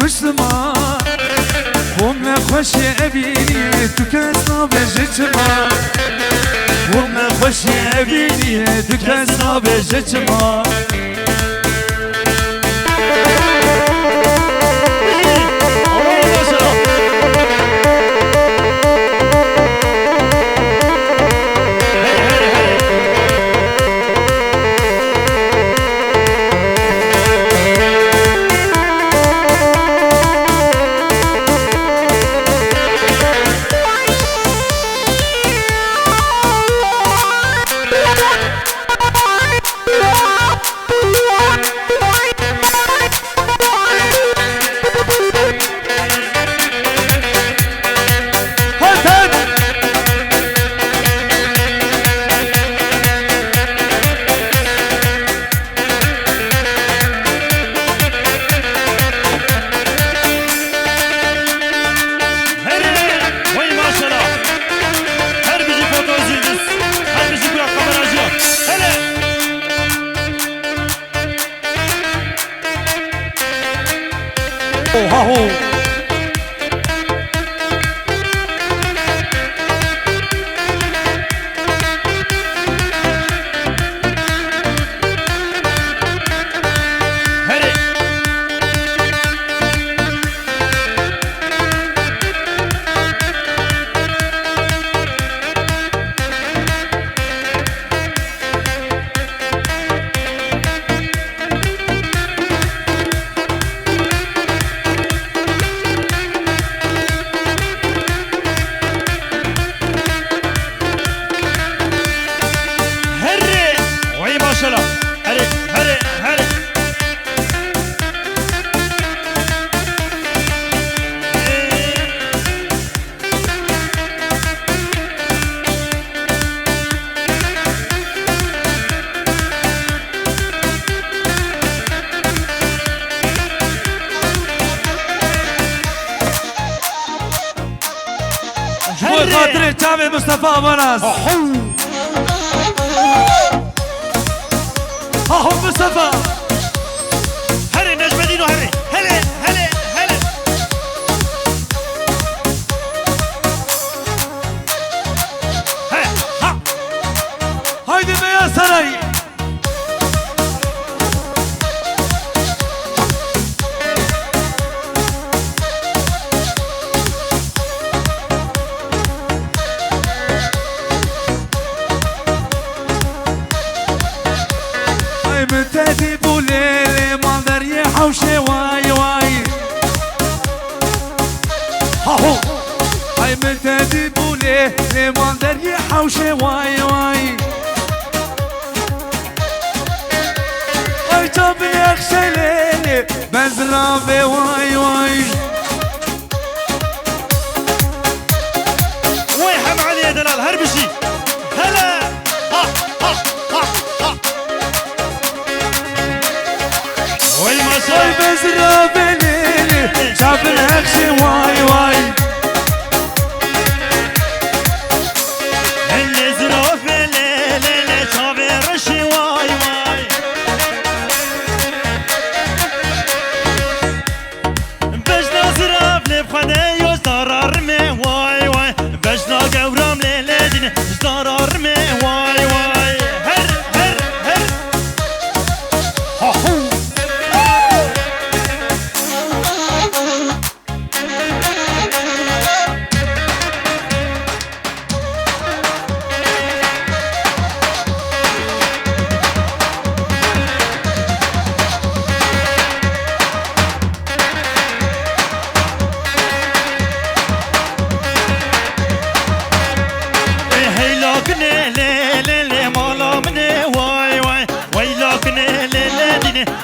کشتما بوم خوشی ابینی تو کس نابجه چما بوم خوشی ابینی تو کس نابجه چما خاطر جامع مصطفى مناس هاهو مصطفى هري نجم دينو هري هلا هلا هلا ها هايدي يا سراي متدي بوليلي منظر يحوشي واي واي هاهو هاي متدي بوليلي منظر يحوشي واي واي هاي جابني اخشي ليلي بنزلافي واي واي ويحم علي يا دلال هربشي هلا ها ها ها ها وي ما شاء الله بنزلافي ليلي جابني اخشي واي واي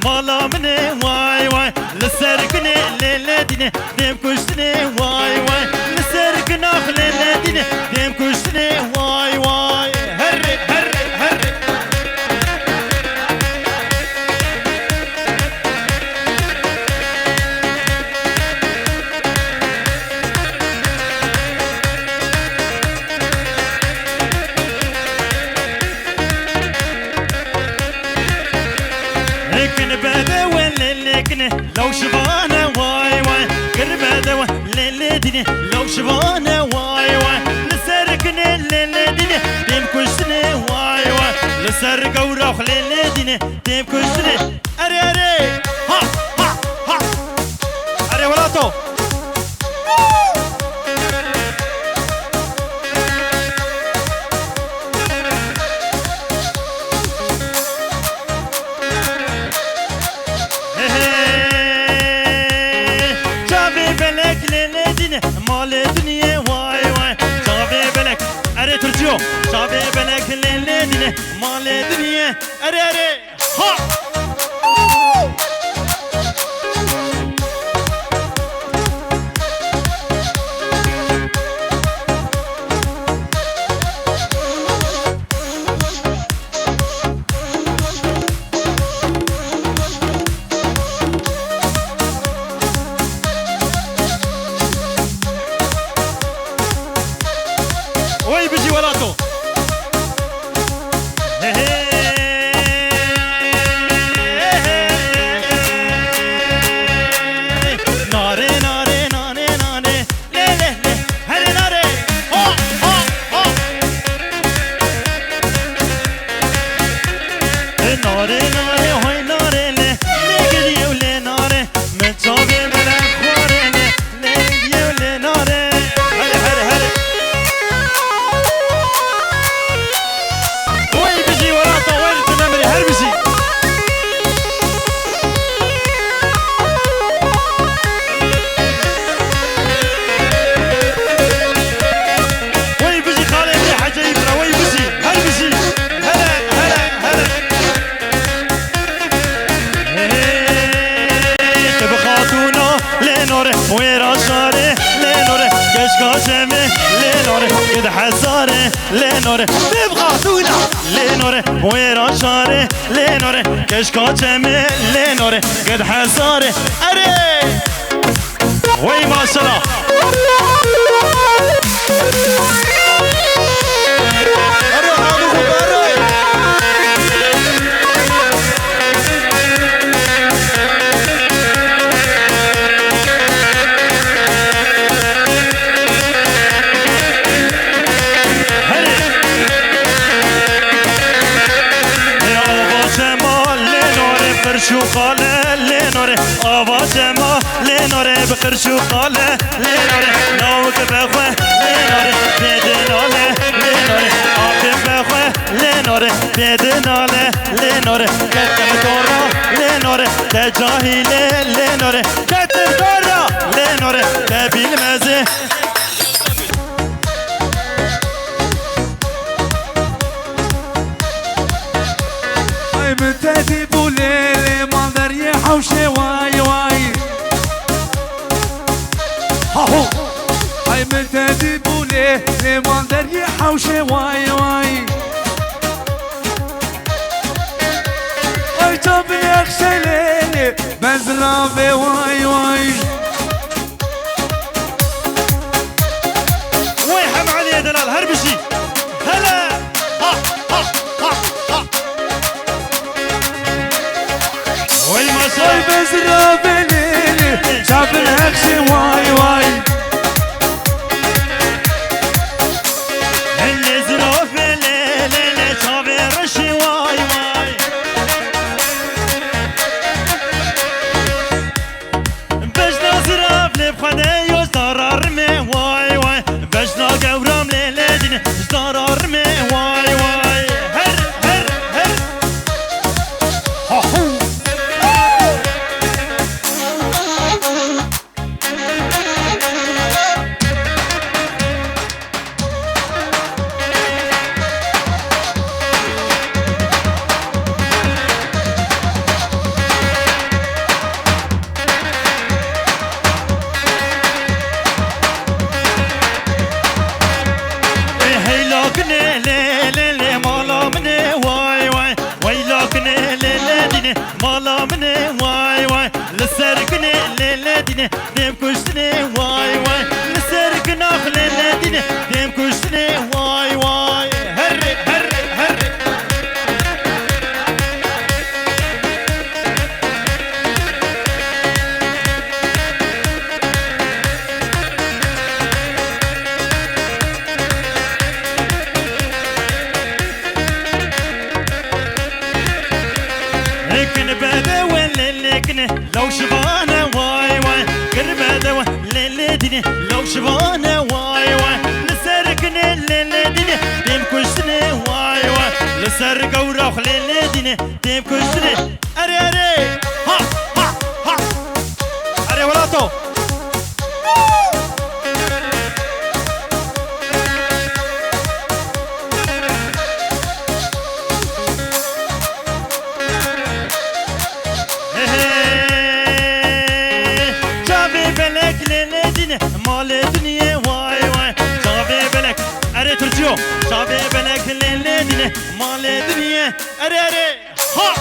مالا مني واي واي لسرقني ليلة ديني ديم كشتني واي واي لسرقنا ليلة ديني ديم كشتني واي واي هري هري هري لكن بدوي لكن لو شبانه واي واي ديني لو شبانه واي واي لسرقني الليلة ديني ديم كشتني واي واي لسرق وروح الليلة ديني ديم كشتني اري اري ها ها ها اري ولاتو مال الدنيا واي واي شافي بلك اري ترجو شافي بلك للدنيا مال الدنيا اري اري ها وي بيجي وراتو ناري ناري ناري ناري لي لي لي هري ناري ها ها ها ناري ناري هاي ناري لي لي ولي ناري من صابي ملك خوري لي لي ولي ناري هري هري هري ويرا شاري لينوري كشكاشمي لينوري قد حزاري لينوري تبغى دونا لينوري ويرا شاري لينوري كشكاشمي لينوري قد حزاري اري وي ما شاء الله شو قاله لينوري آواز ما لينوري بخير شو قاله لينوري ناوك بخوه لينوري بيدناله لينوري آقم بخوه لينوري بيدناله لينوري كتم دورا لينوري تجاهيله لينوري كتم دورا لينوري تبيل مزه اي متدي بوليلي منظر يحوشي واي واي هاهو اي متدي بوليلي منظر يحوشي واي واي اي طب يخشى ليلي بزرافي واي واي ويحم علي يا دلال هربشي هلا ها ها ها ها وي ما شاء الله بزرافي ليلي شاف الهكشي واي واي اللي زرافي ليلي شاف الرشي واي واي بجنا زراف لي بخدي يزدار رمي واي واي بجنا قورام ليلي دين يزدار رمي واي واي هر هر هر هاهو مالا مني واي واي لسرقني للديني ديم كشتني واي واي لسرقنا خلالديني ديم كشتني واي واي هر هر هر ديني لو شبانه واي واي لسركن الليل ديني ديم كشتني واي واي لسرك وروح الليل ديني ديم كشتني اري اري ها ها ها اري ولاتو مال الدنيا واي واي شافي بلك اري ترجو شافي بلك للدنيا مال الدنيا اري اري ها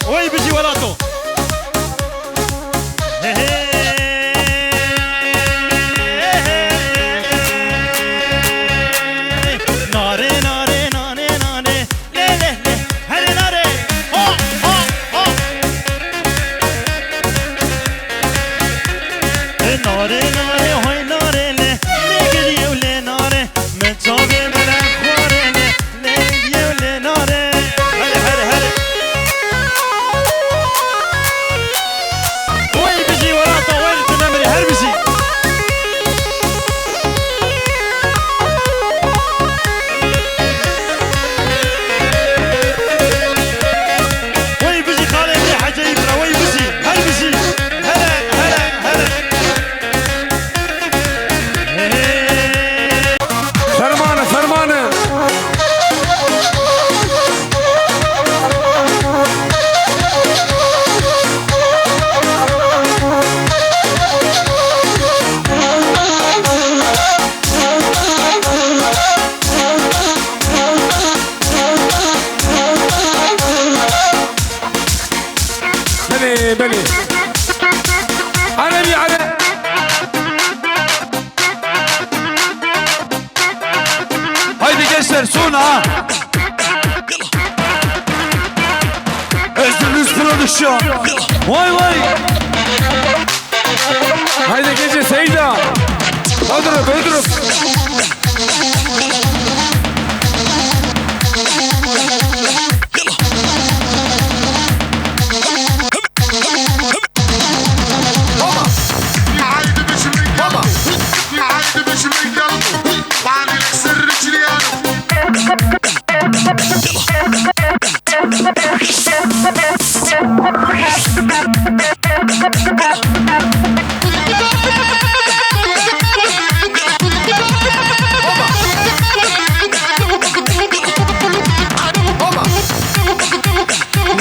وي بيجي وراتو ناري ناري ناري ناري لي لي لي هري ناري ها ها ها ناري ناري هاي ناري لي لي ولي ناري متشابه ملك خوري لي لي ولي ناري هري هري هري هربسي وي بزي خالي لي حاجة يبرا وي بزي هربسي هلا هلا هلا فرمانة فرمانة بلي علمي على هايدي gençler sona ha. Özgürlüğüz prodüksiyon. Vay vay. Haydi gece Seyda. Öldürüp öldürüp.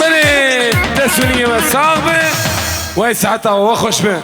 بني تسوية صعبة ويسعتها وخش به